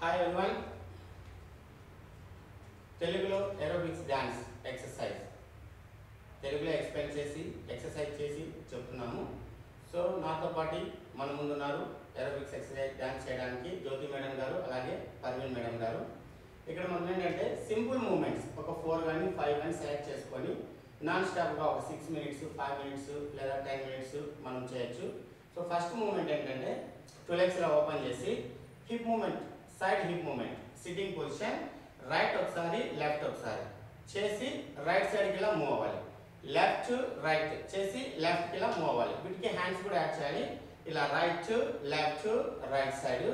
Hi everyone. తెలుగులో aerobics dance exercise తెలుగులో explain చేసి ఎక్సర్సైజ్ చేసి చెప్తున్నాము. సో నాతో పాటు మన ముందున్నారు ఏరోబిక్స్ ఎక్సర్సైజ్ డాన్స్ చేయడానికి జ్యోతి మేడం గారు అలాగే పర్వీన్ మేడం గారు. ఇక్కడ మనం ఏంటంటే సింపుల్ మూమెంట్స్ ఒక 4 కానీ 5 కానీ సెలెక్ట్ చేసుకొని నాన్ స్టాప్గా ఒక 6 మినిట్స్ 5 మినిట్స్ లేదా 10 మినిట్స్ మనం చేయొచ్చు. సో ఫస్ట్ మూమెంట్ ఏంటంటే 2 legs ఇలా ఓపెన్ చేసి hip movement side hip movement sitting position right ఒకసారి లెఫ్ట్ ఒకసారి చేసి రైట్ సైడ్కి ఇలా మూవ్ అవ్వాలి. లెఫ్ట్ రైట్ చేసి లెఫ్ట్కి ఇలా మూవ్ అవ్వాలి. వీటికి హ్యాండ్స్ కూడా యాడ్ చేయాలి. ఇలా right left right side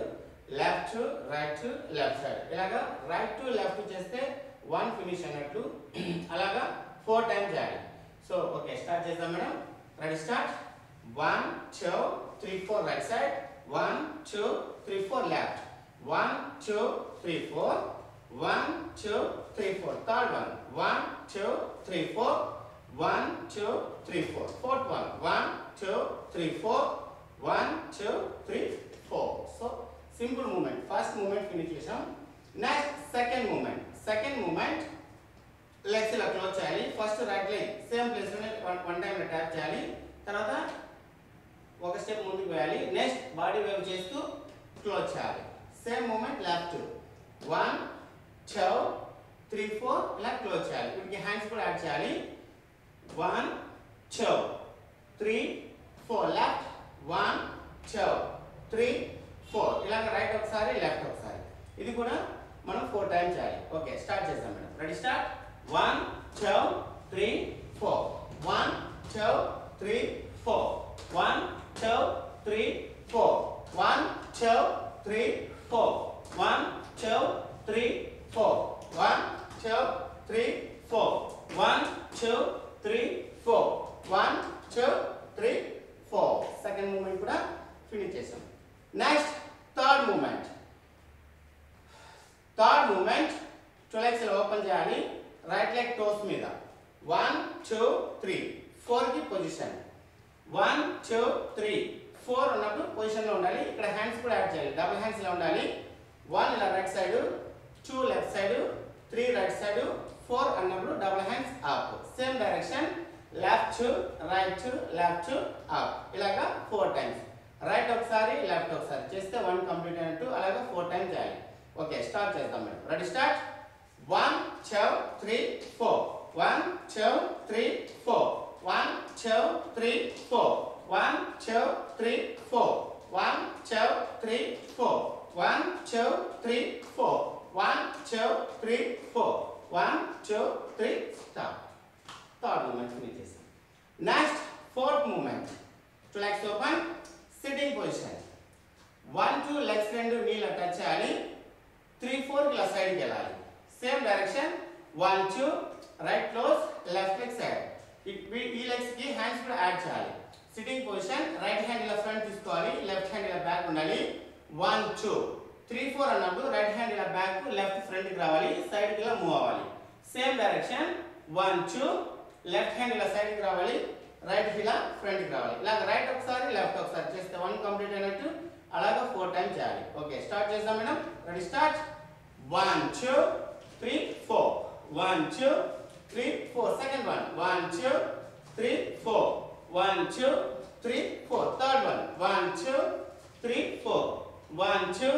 left right left side ఇలాగా రైట్ టు లెఫ్ట్ చేస్తే 1 ఫినిష్ అన్నట్లు అలాగా 4 టైమ్స్ చేయాలి. సో ఓకే స్టార్ట్ చేద్దాం madam. Ready start. 1 2 3 4 right side 1 2 3 4 left 1 2 3 4 1 2 3 4 third one 1 2 3 4 1 2 3 4 fourth one 1 2 3 4 1 2 3 4. So simple movement. First movement finish చేసాం. Next second moment legs ఇలా close చేయాలి. First right leg same place లోనే 1 time tap చేయాలి. తర్వాత ఒక step ముందుకు వేయాలి. నెక్స్ట్ బాడీ వేవ్ చేస్తూ క్లోజ్ చేయాలి. సేమ్ మూమెంట్ లెఫ్ట్ 1 2 3 4 ఇలా క్లోజ్ చేయాలి. వీటికి హ్యాండ్స్ కూడా యాడ్ చేయాలి. 1 2 3 4 లెఫ్ట్ 1 2 3 4 ఇలాగ రైట్ ఒకసారి లెఫ్ట్ ఒకసారి ఇది కూడా మనం 4 టైమ్స్ చేయాలి. ఓకే స్టార్ట్ చేద్దాం madam. Ready start. 1 2 3 4 1 2 3 4 1 2 3 4 1 2 3 4 1 2 3 4 1 2 3 4 1 2 3 4 1 2 3 4. Second movement కూడా ఫినిష్ చేసాం. Next third movement 2 legs open చేయాలి. రైట్ లెగ్ టోస్ మీద 1 2 3 4 కి పొజిషన్ 1 2 3 4 అన్నప్పుడు పొజిషన్ లో ఉండాలి. ఇక్కడ హ్యాండ్స్ కూడా యాడ్ చేయాలి. డబుల్ హ్యాండ్స్ ఇలా ఉండాలి. 1 ఇలా right side 2 left side 3 right side 4 అన్నప్పుడు double hands up same direction left right left up ఇలాగా 4 టైమ్స్. రైట్ ఒకసారి లెఫ్ట్ ఒకసారి చేస్తే 1 కంప్లీట్ అయినట్టు అలాగా 4 టైమ్స్ చేయాలి. ఓకే స్టార్ట్ చేద్దాం madam. Ready start. 1 2 3 4 1 2 3 4 1 2 3 4 1 2 3 4 1 2 3 4 1 2 3 4 1 2 3 4 1 2 3 stop. Third movement finish చేసాం. Next fourth movement 2 legs open sitting position 1 2 legs రెండు నీళ్ళ టచ్ చేయాలి. 3 4 ఇలా సైడ్కి వెళ్ళాలి. Same direction 1 2 right close left leg side ఈ లెగ్స్ కి హ్యాండ్స్ కూడా యాడ్ చేయాలి. సిట్టింగ్ పొజిషన్ రైట్ హ్యాండ్ ఇలా ఫ్రంట్ తీసుకోవాలి. లెఫ్ట్ హ్యాండ్ ఇలా బ్యాక్ ఉండాలి. 1 2 3 4 అన్నప్పుడు రైట్ హ్యాండ్ ఇలా బ్యాక్ లెఫ్ట్ ఫ్రంట్ కి రావాలి. సైడ్ కి ఇలా మూవ్ అవ్వాలి. సేమ్ డైరెక్షన్ 1 2 లెఫ్ట్ హ్యాండ్ ఇలా సైడ్ కి రావాలి. రైట్ ఇలా ఫ్రంట్ కి రావాలి. ఇలా రైట్ ఒకసారి లెఫ్ట్ ఒకసారి చేస్తే 1 కంప్లీట్ అయినట్టు అలాగా 4 టైమ్స్ చేయాలి. ఓకే స్టార్ట్ చేద్దాం madam. Ready start. 1 2 3 4 1 2 3 4 second one 1 2 3 4 1 2 3 4 third one 1 2 3 4 1 2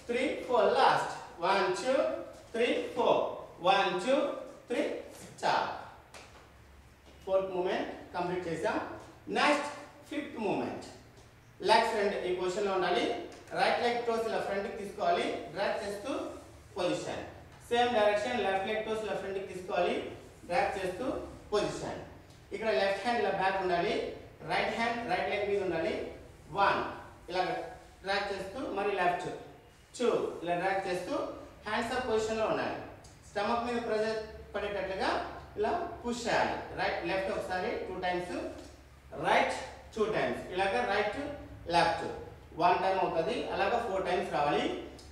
3 4 last 1 2 3 4 1 2 3 stop. Fourth movement complete చేసాం. నెక్స్ట్ ఫిఫ్త్ మూమెంట్ లెగ్స్ రెండు ఈ పొజిషన్ లో ఉండాలి. రైట్ లెగ్ టోస్ ఇలా ఫ్రంట్ కి తీసుకోవాలి. డ్రాగ్ చేస్తూ position same direction left leg toes ఇలా ఫ్రంట్ కి తీసుకోవాలి. డ్రాగ్ చేస్తూ పొజిషన్ ఇక్కడ లెఫ్ట్ హ్యాండ్ ఇలా బ్యాక్ ఉండాలి. రైట్ హ్యాండ్ రైట్ లెగ్ మీద ఉండాలి. 1 ఇలా డ్రాగ్ చేస్తూ మరి లెఫ్ట్ 2 ఇలా డ్రాగ్ చేస్తూ హ్యాండ్స్ అప్ పొజిషన్ లో ఉండాలి. స్టమక్ మీద ప్రెషర్ పడేటట్లుగా ఇలా పుష్ చేయాలి. రైట్ లెఫ్ట్ ఒకసారి 2 టైమ్స్ రైట్ 2 టైమ్స్ ఇలాగా రైట్ లెఫ్ట్ 1 టైం అవుతుంది. అలాగా 4 టైమ్స్ రావాలి.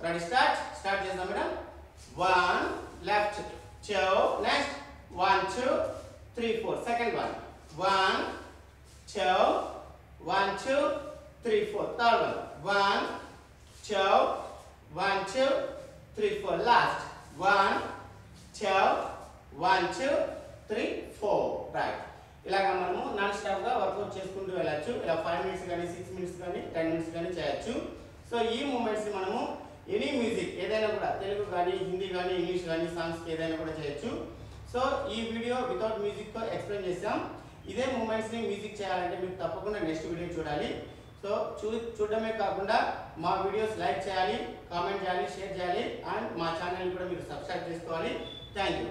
Ready start. స్టార్ట్ చేద్దాం madam. 1 left 2 next 1 2 3 4 second one 1 2 1 2 3 4 third one 1 2 1 2 3 4 last 1 2 1 2 3 4 right. ఇలాగా మనము నాన్ స్టాప్ గా వర్కౌట్ చేసుకుంటూ వెళ్ళచ్చు. ఇలా 5 మినిట్స్ కానీ 6 మినిట్స్ కానీ 10 మినిట్స్ కానీ చేయొచ్చు. సో ఈ మూమెంట్స్ మనము ఎనీ మ్యూజిక్ ఏదైనా కూడా తెలుగు కానీ హిందీ కానీ ఇంగ్లీష్ కానీ సాంగ్స్ ఏదైనా కూడా చేయొచ్చు. సో ఈ వీడియో వితౌట్ మ్యూజిక్ తో ఎక్స్ప్లెయిన్ చేసాం. ఇదే మూమెంట్స్ ని మ్యూజిక్ చేయాలంటే మీరు తప్పకుండా నెక్స్ట్ వీడియో చూడాలి. సో చూడడమే కాకుండా మా వీడియోస్ లైక్ చేయాలి, కామెంట్ చేయాలి, షేర్ చేయాలి అండ్ మా ఛానల్ కూడా మీరు సబ్స్క్రైబ్ చేసుకోవాలి. Thank you.